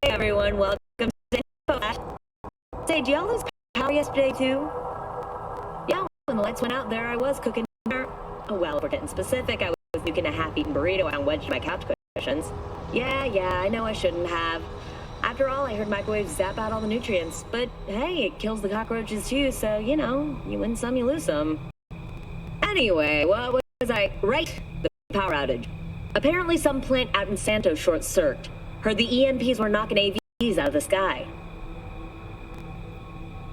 Everyone, welcome to Flash. Say, did y'all lose power yesterday too? Yeah, when the lights went out there, I was cooking dinner. Oh well, we're getting specific. I was nuking a half-eaten burrito and wedged my couch cushions. Yeah, I know I shouldn't have. After all, I heard microwaves zap out all the nutrients. But hey, it kills the cockroaches too, so, you know, you win some, you lose some. Anyway, what was I... Right, the power outage. Apparently some plant out in Santos short-circuited. Heard the EMPs were knocking AVs out of the sky.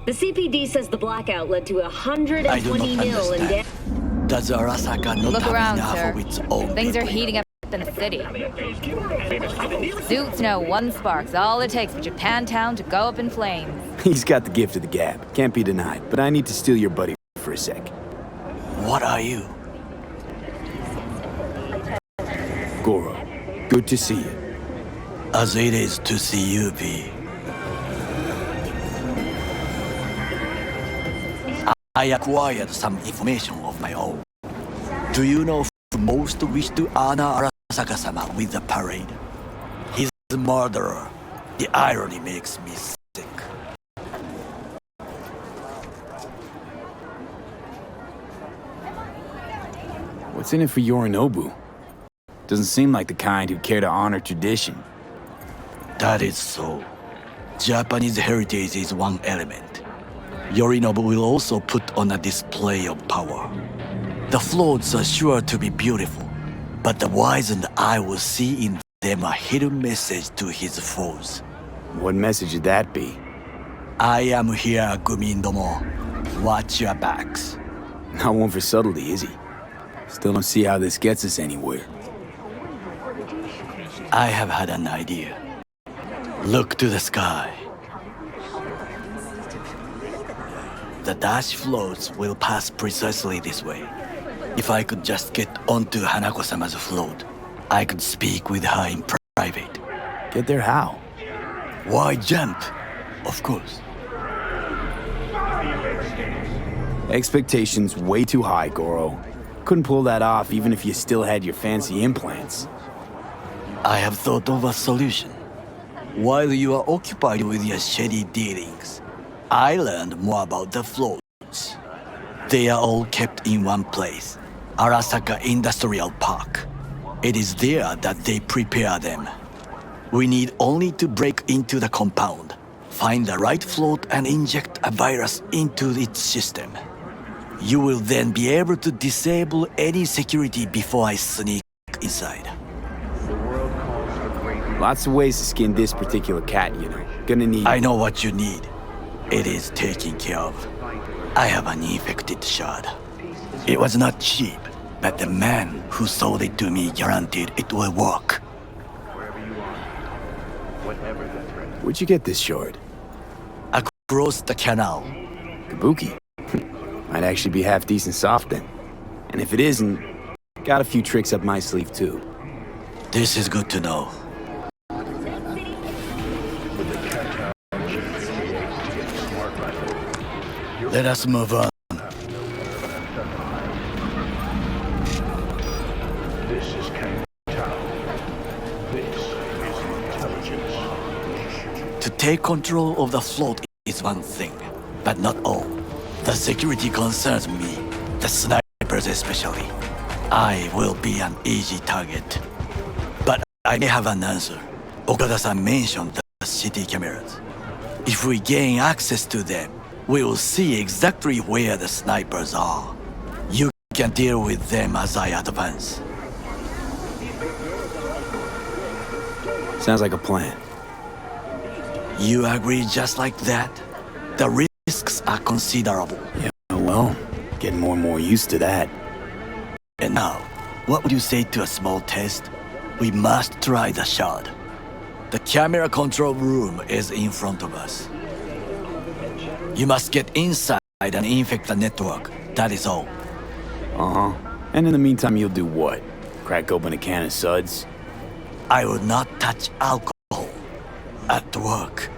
The CPD says the blackout led to 120 mil in damage. Does Arasaka not Look have around, enough sir. of its own Things are people? heating up in the city. Suits know one spark's all it takes for Japantown to go up in flames. He's got the gift of the gab. Can't be denied. But I need to steal your buddy for a sec. What are you? Goro, good to see you. As it is to see you, P. I acquired some information of my own. Do you know who most wish to honor Arasaka-sama with the parade? He's the murderer. The irony makes me sick. What's in it for Yorinobu? Doesn't seem like the kind who'd care to honor tradition. That is so. Japanese heritage is one element. Yorinobu will also put on a display of power. The floats are sure to be beautiful, but the wizened eye will see in them a hidden message to his foes. What message would that be? I am here, Gumindomo. Watch your backs. Not one for subtlety, is he? Still don't see how this gets us anywhere. I have had an idea. Look to the sky. The dash floats will pass precisely this way. If I could just get onto Hanako-sama's float, I could speak with her in private. Get there how? Why jump? Of course. Expectations way too high, Goro. Couldn't pull that off even if you still had your fancy implants. I have thought of a solution. While you are occupied with your shady dealings, I learned more about the floats. They are all kept in one place, Arasaka Industrial Park. It is there that they prepare them. We need only to break into the compound, find the right float and inject a virus into its system. You will then be able to disable any security before I sneak inside. Lots of ways to skin this particular cat, you know. Gonna need... I know what you need. It is taken care of. I have an infected shard. It was not cheap, but the man who sold it to me guaranteed it will work. Where'd you get this shard? Across the canal. Kabuki. Might actually be half decent soft then. And if it isn't, got a few tricks up my sleeve too. This is good to know. Let us move on. This is King Town. This is intelligence. To take control of the float is one thing, but not all. The security concerns me, the snipers especially. I will be an easy target. But I may have an answer. Okada-san mentioned the city cameras. If we gain access to them, we will see exactly where the snipers are. You can deal with them as I advance. Sounds like a plan. You agree just like that? The risks are considerable. Yeah, well, getting more and more used to that. And now, what would you say to a small test? We must try the shard. The camera control room is in front of us. You must get inside and infect the network. That is all. Uh-huh. And in the meantime, you'll do what? Crack open a can of suds? I will not touch alcohol. At work,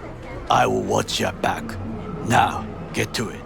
I will watch your back. Now, get to it.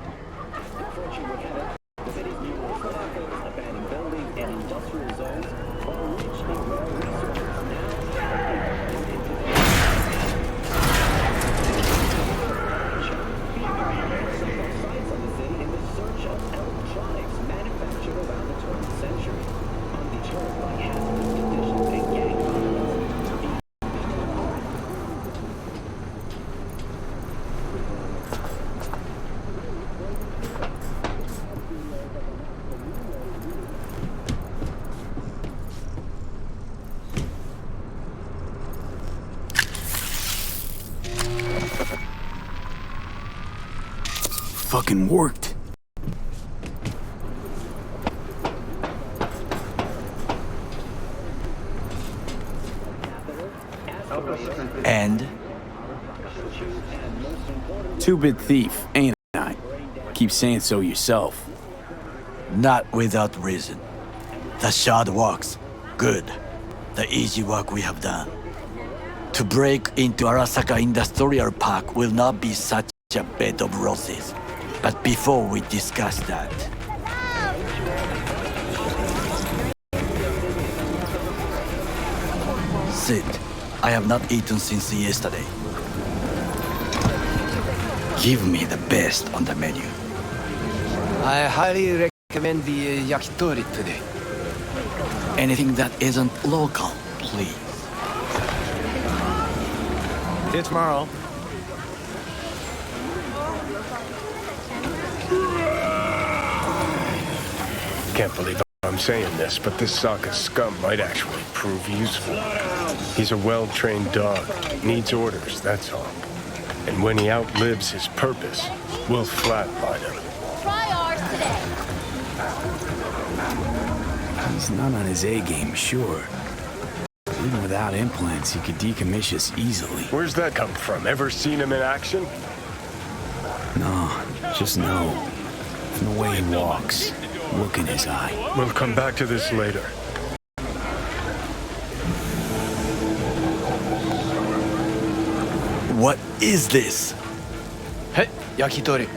fucking worked. And Two-bit thief, ain't I? Keep saying so yourself. not without reason. The shard works. Good. The easy work we have done. To break into Arasaka Industrial Park will not be such a bed of roses. But before we discuss that, sit. I have not eaten since yesterday. Give me the best on the menu. I highly recommend the yakitori today. Anything that isn't local, please. See you tomorrow. Can't believe I'm saying this, but this Sokka scum might actually prove useful. He's a well-trained dog. Needs orders, that's all. And when he outlives his purpose, we'll flatline him. Try ours today. He's not on his A game, sure. Even without implants, he could decommission us easily. Where's that come from? Ever seen him in action? No, just know. From the way he walks, look in his eye. We'll come back to this later. What is this? Hey, yakitori.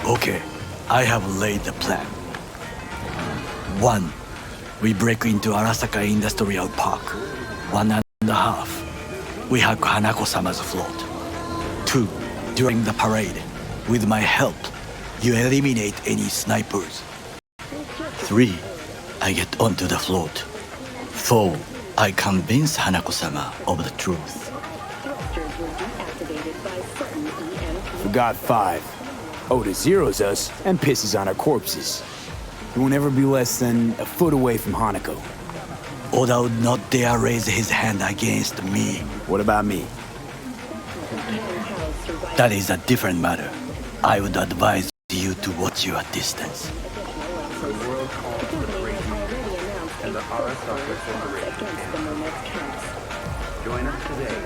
Okay, I have laid the plan. 1. We break into Arasaka Industrial Park. 1.5. We hack Hanako-sama's float. 2. During the parade, with my help, you eliminate any snipers. 3. I get onto the float. 4. I convince Hanako-sama of the truth. Forgot 5. Oda zeros us and pisses on our corpses. He won't ever be less than a foot away from Hanako. Oda would not dare raise his hand against me. What about me? That is a different matter. I would advise you to watch your distance.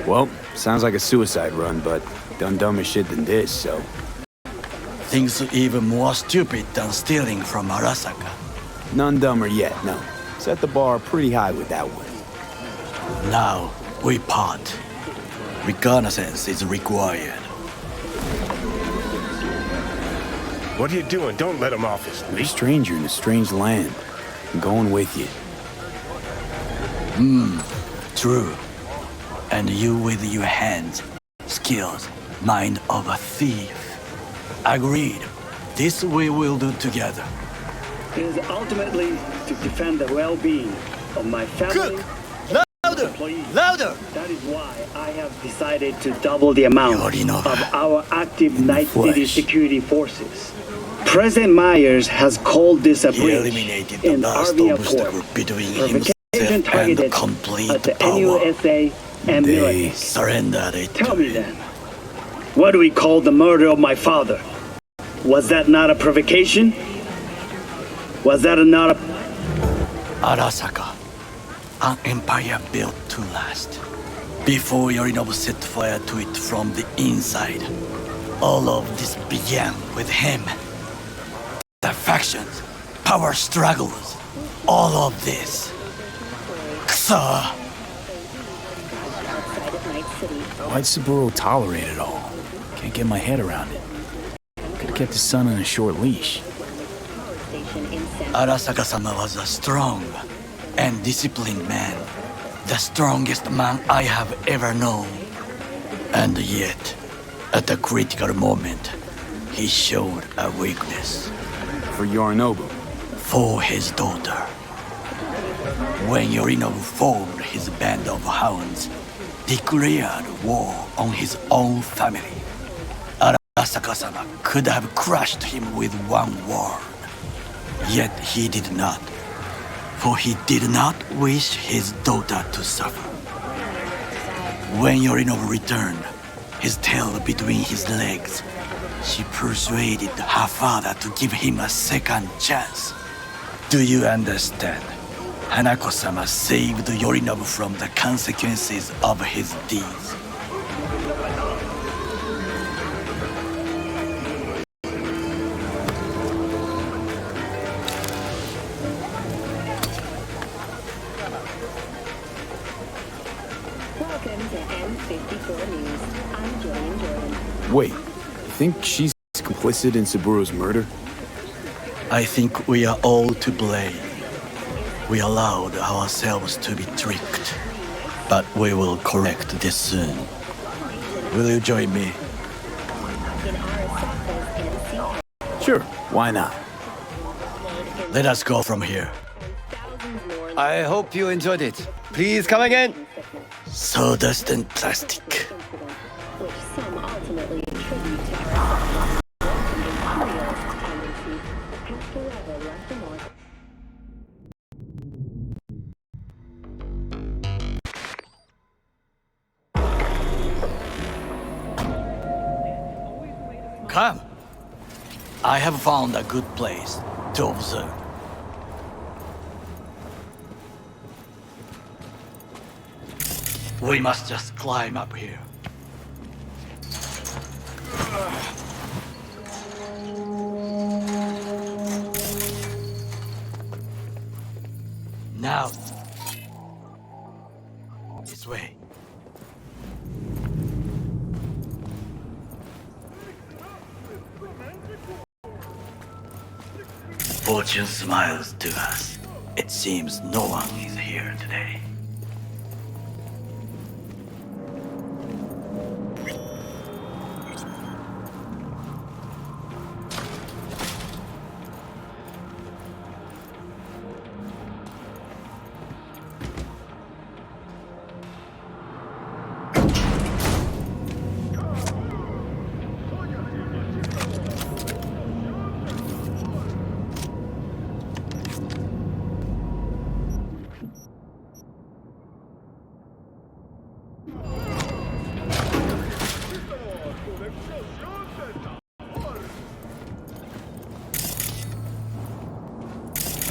Well, sounds like a suicide run, but done dumber shit than this, so... Things even more stupid than stealing from Arasaka. None dumber yet, no. Set the bar pretty high with that one. Now, we part. Reconnaissance is required. What are you doing? Don't let him off his You're a leash. stranger in a strange land. I'm going with you. True. And you with your hands, skills, mind of a thief. Agreed. This we will do together. It is ultimately to defend the well-being of my family and employees. Louder! That is why I have decided to double the amount Yorinobu. of our active Night City flesh. security forces. President Myers has called this a He breach eliminated the in last Arvia obstacle Port. between Provocation himself and targeted complete at the power. NUSA and They military. Surrendered it Tell to me him. then, what do we call the murder of my father? Was that not a provocation? Was that not a... Arasaka, an empire built to last. Before Yorinobu set fire to it from the inside, all of this began with him. The factions, power struggles, all of this. Kusa! Why'd Saburo tolerate it all? Can't get my head around it. Could've kept his son on a short leash. Arasaka-sama was a strong and disciplined man. The strongest man I have ever known. And yet, at a critical moment, he showed a weakness For Yorinobu. for his daughter. When Yorinobu formed his band of hounds, declared war on his own family, Arasaka-sama could have crushed him with one word. Yet he did not, for he did not wish his daughter to suffer. When Yorinobu returned, his tail between his legs, she persuaded her father to give him a second chance. Do you understand? Hanako-sama saved Yorinobu from the consequences of his deeds. Welcome to N54 News. I'm Jillian Jordan. Wait, you think she's complicit in Saburo's murder? I think we are all to blame. We allowed ourselves to be tricked, but we will correct this soon. Will you join me? Sure, why not? Let us go from here. I hope you enjoyed it. Please come again. Sawdust and plastic. Which some ultimately attribute to her imperial tendency has forever left the mark. Come. I have found a good place to observe. We must just climb up here. Now, this way. Fortune smiles to us. It seems no one is here today.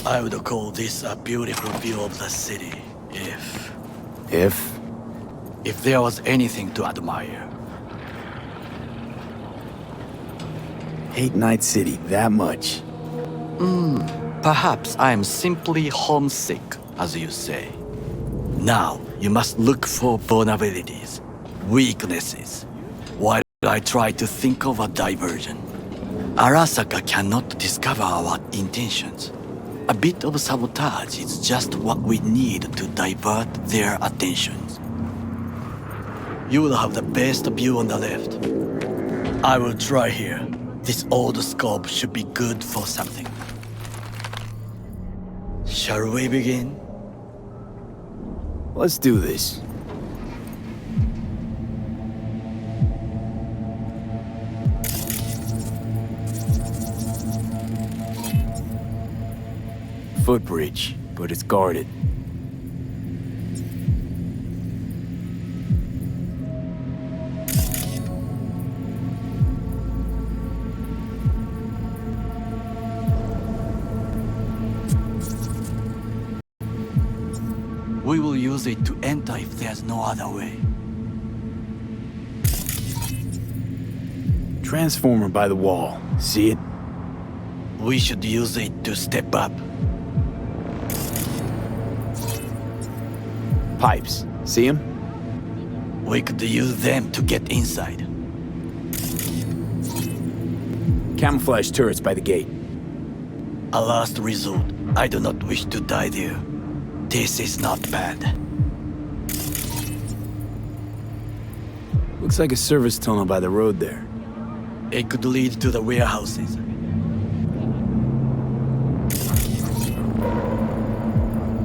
I would call this a beautiful view of the city, if there was anything to admire. Hate Night City that much. Perhaps I am simply homesick, as you say. Now, you must look for vulnerabilities, weaknesses, while I try to think of a diversion. Arasaka cannot discover our intentions. A bit of sabotage is just what we need to divert their attentions. You will have the best view on the left. I will try here. This old scope should be good for something. Shall we begin? Let's do this. Footbridge, but it's guarded. We will use it to enter if there's no other way. Transformer by the wall. See it? We should use it to step up. Pipes. See them? We could use them to get inside. Camouflage turrets by the gate. A last resort. I do not wish to die there. This is not bad. Looks like a service tunnel by the road there. It could lead to the warehouses.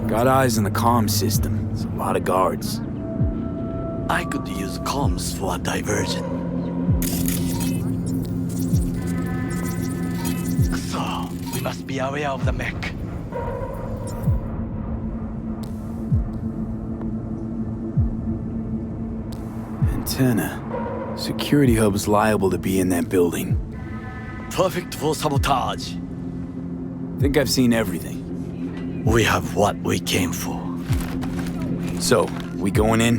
Got eyes on the comm system. It's a lot of guards. I could use comms for a diversion. So, we must be aware of the mech. antenna. Security hub's liable to be in that building. Perfect for sabotage. Think I've seen everything. We have what we came for. So, we going in?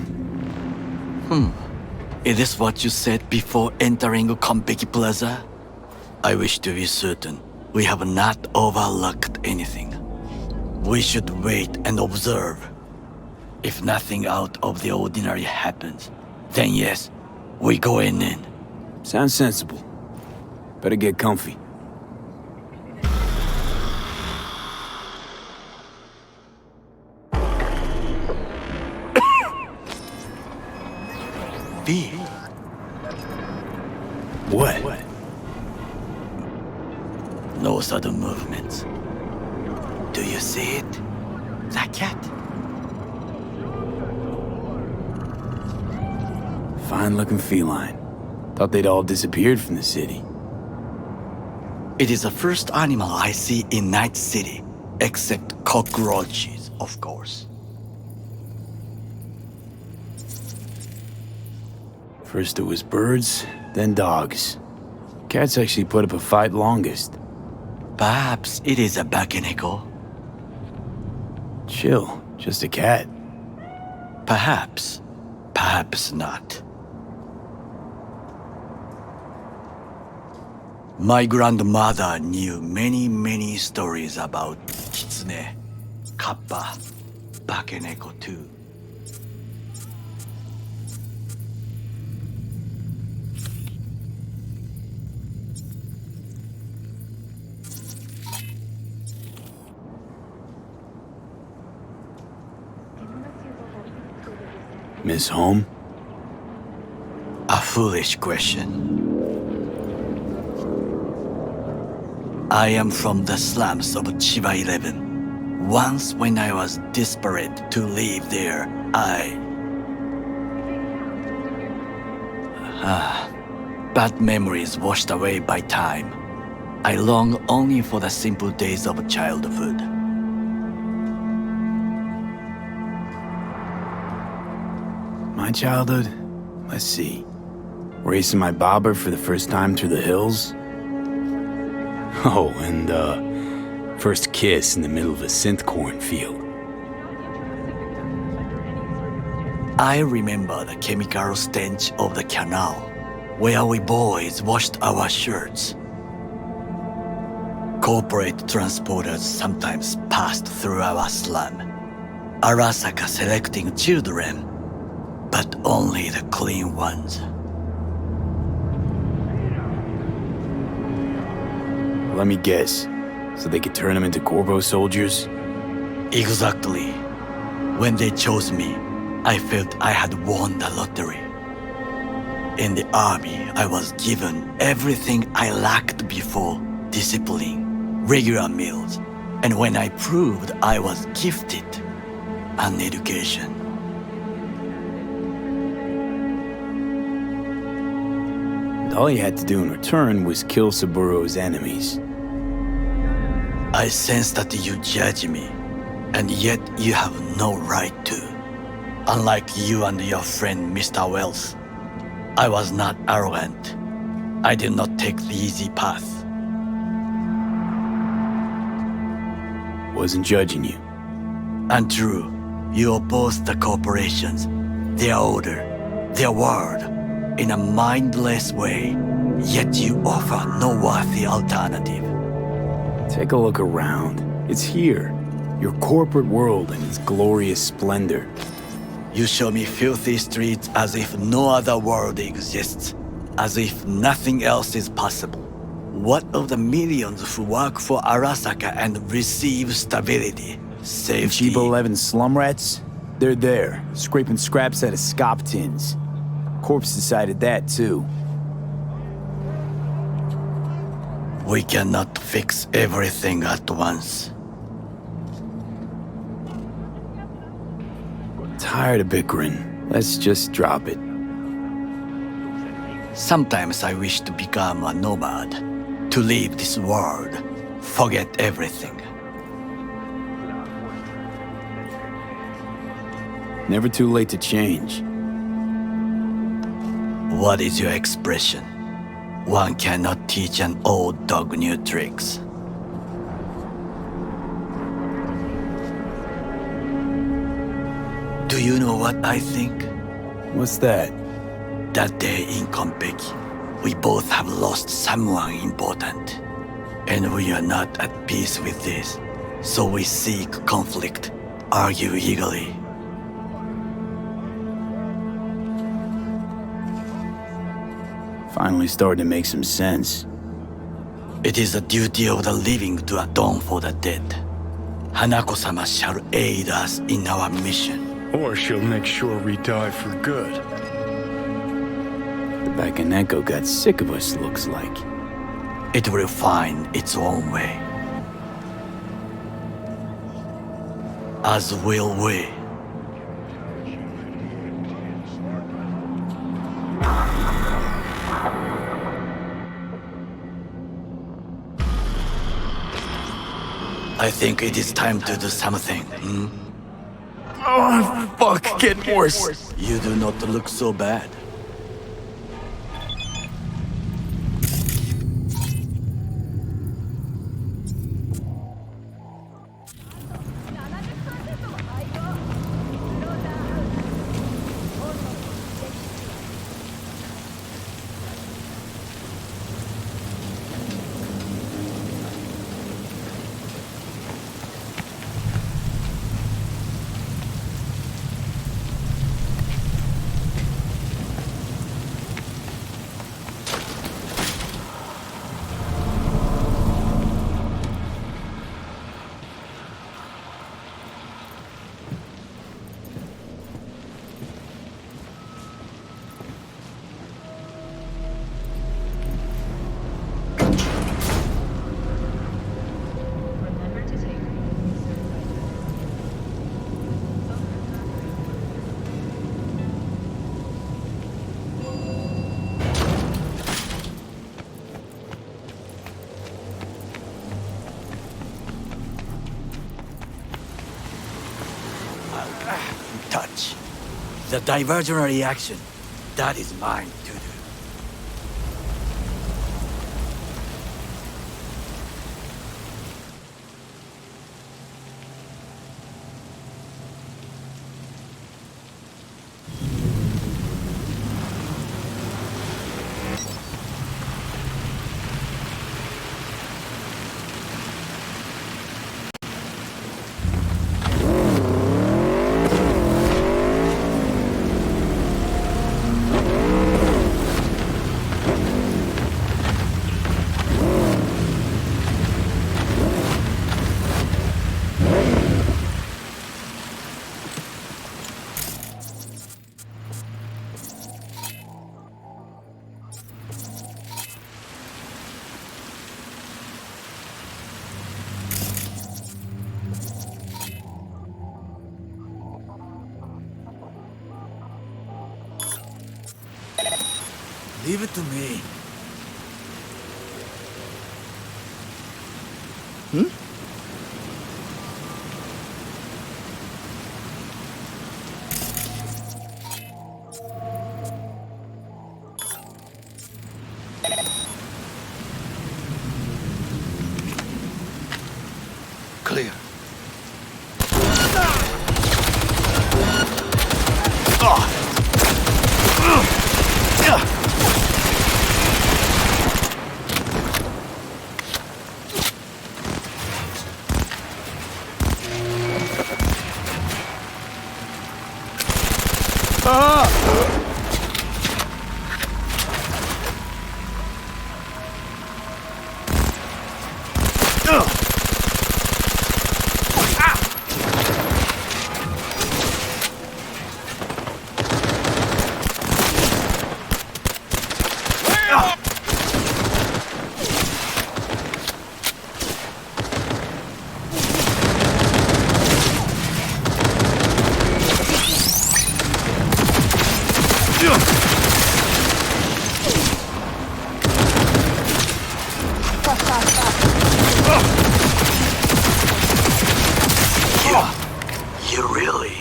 Is this what you said before entering Konpeki Plaza? I wish to be certain we have not overlooked anything. We should wait and observe. If nothing out of the ordinary happens, then yes, we going in. Sounds sensible. Better get comfy. V. What? No sudden movements. Do you see it? That cat? Fine-looking feline. Thought they'd all disappeared from the city. It is the first animal I see in Night City, except cockroaches, of course. First it was birds, then dogs. Cats actually put up a fight longest. Perhaps it is a bakeneko. Chill, just a cat. Perhaps. Perhaps not. My grandmother knew many stories about kitsune, kappa, bakeneko too. Miss Home? A foolish question. I am from the slums of Chiba 11. Once when I was desperate to live there, bad memories washed away by time. I long only for the simple days of childhood. My childhood? Let's see. Racing my bobber for the first time through the hills? Oh, and, first kiss in the middle of a synth cornfield. I remember the chemical stench of the canal, where we boys washed our shirts. Corporate transporters sometimes passed through our slum, Arasaka selecting children, but only the clean ones. Let me guess. So they could turn them into Corvo soldiers? Exactly. When they chose me, I felt I had won the lottery. In the army, I was given everything I lacked before: discipline, regular meals, and when I proved I was gifted, an education. And all you had to do in return was kill Saburo's enemies. I sense that you judge me, and yet you have no right to. Unlike you and your friend Mr. Wells, I was not arrogant. I did not take the easy path. Wasn't judging you. And true, you oppose the corporations, their order, their word, in a mindless way, yet you offer no worthy alternative. Take a look around. It's here. Your corporate world in its glorious splendor. You show me filthy streets as if no other world exists, as if nothing else is possible. What of the millions who work for Arasaka and receive stability, safety? Chiba 11 slum rats? They're there, scraping scraps out of scop tins. Corpse decided that too. We cannot fix everything at once. Tired of bickering. Let's just drop it. Sometimes I wish to become a nomad, to leave this world, forget everything. Never too late to change. What is your expression? One cannot teach an old dog new tricks. Do you know what I think? What's that? That day in Konpeki, we both have lost someone important. And we are not at peace with this. So we seek conflict, argue eagerly. Finally starting to make some sense. It is the duty of the living to atone for the dead. Hanako-sama shall aid us in our mission. Or she'll make sure we die for good. The Bakaneko got sick of us, looks like. It will find its own way. As will we. I think it is time to do something. Oh, fuck, getting worse. You do not look so bad. Touch. The diversionary reaction. That is mine to do. Leave it to me. Clear. You really...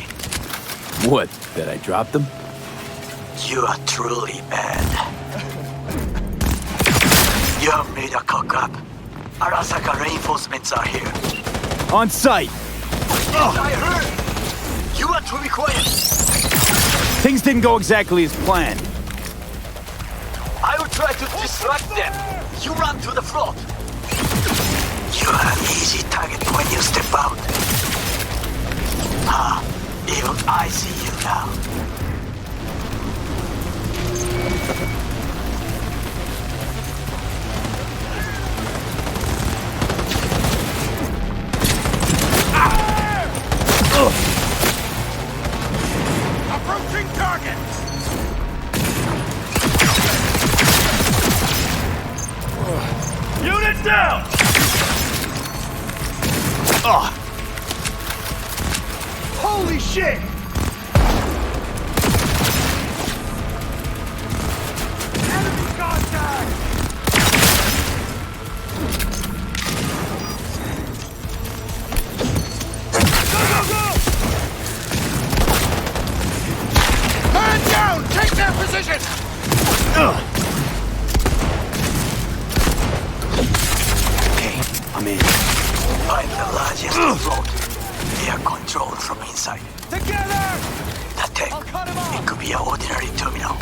What, that I dropped them? You are truly bad. You have made a cock-up. Arasaka reinforcements are here. On site! I heard! You are to be quiet! Things didn't go exactly as planned. I will try to distract them. You run to the front. You are an easy target when you step out. Even I see you now. Approaching target! Unit down! Holy shit! Enemy contact! Go, go, go! Man down! Take their position! Okay, I'm in. Find the largest float. They are controlled from inside. Together! The tech. It could be an ordinary terminal.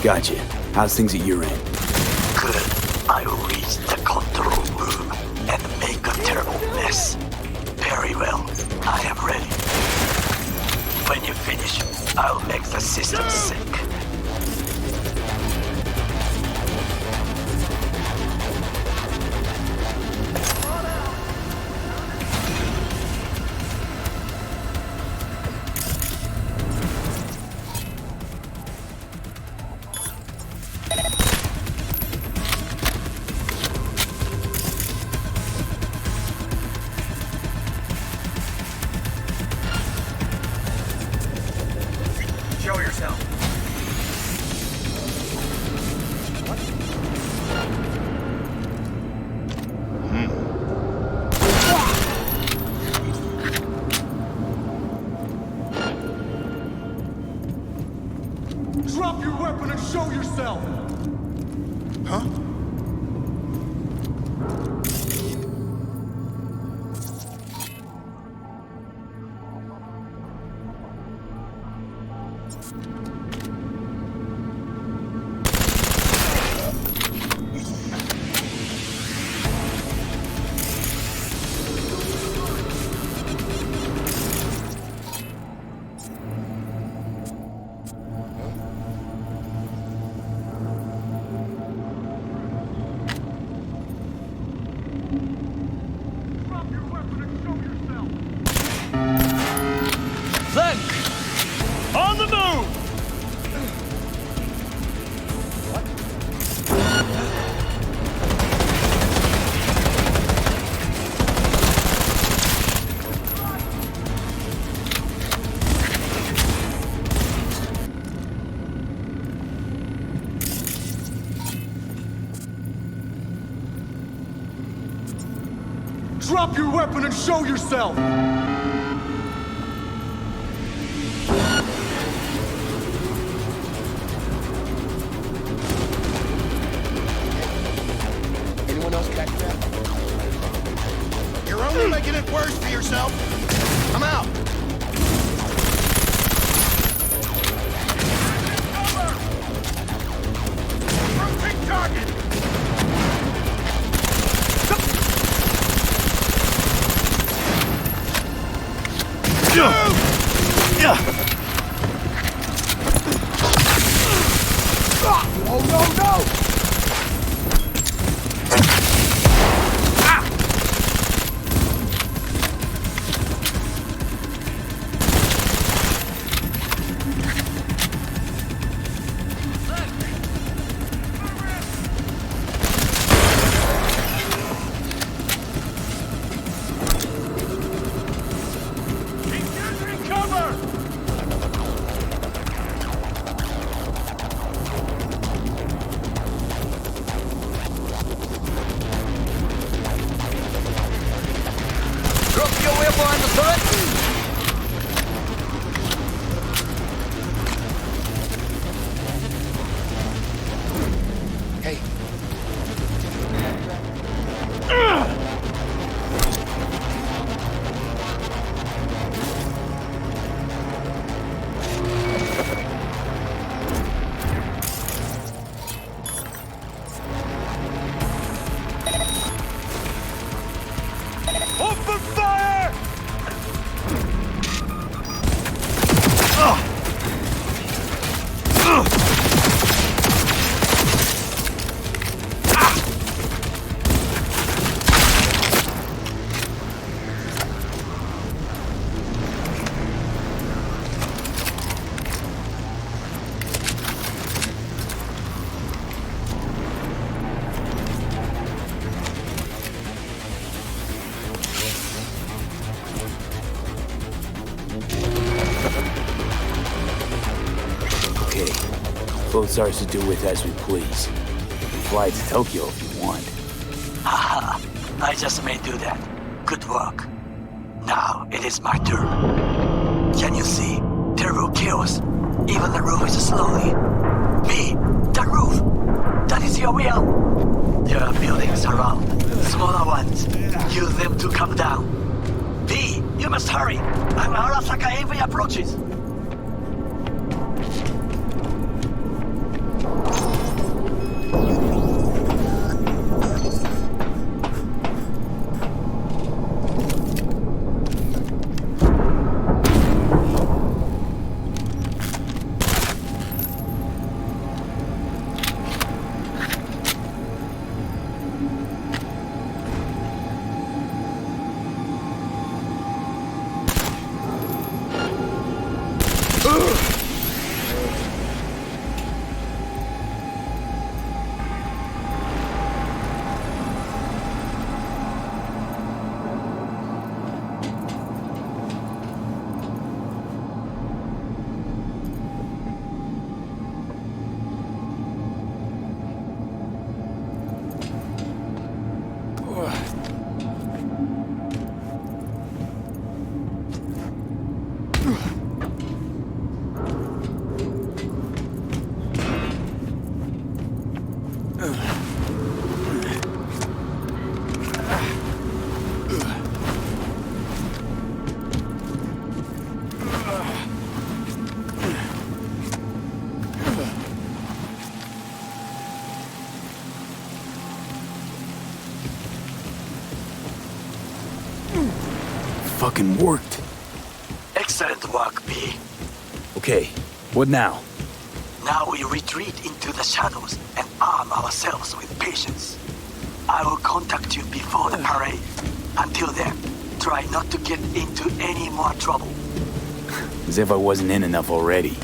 Gotcha. How's things at your end? Good. I will reach the control room and make a terrible mess. Very well. I am ready. When you finish, I'll make the system sick. Show yourself. Drop your weapon and show yourself! Huh? On the move! Drop your weapon and show yourself! Anyone else catch that? You're only making it worse for yourself. I'm out. Approaching target. Oh no, no! boat's ours to do with as we please. Fly to Tokyo if you want. Haha, I just may do that. Good work. Now it is my turn. Can you see? Terrible chaos. Even the roof is slowly. B, the roof! That is your will! There are buildings around, smaller ones. Use them to come down. B, you must hurry! I'm Arasaka AV approaches! Fucking worked. Excellent work, B. Okay, what now? Now we retreat into the shadows and arm ourselves with patience. I will contact you before the parade. Until then, try not to get into any more trouble. As if I wasn't in enough already.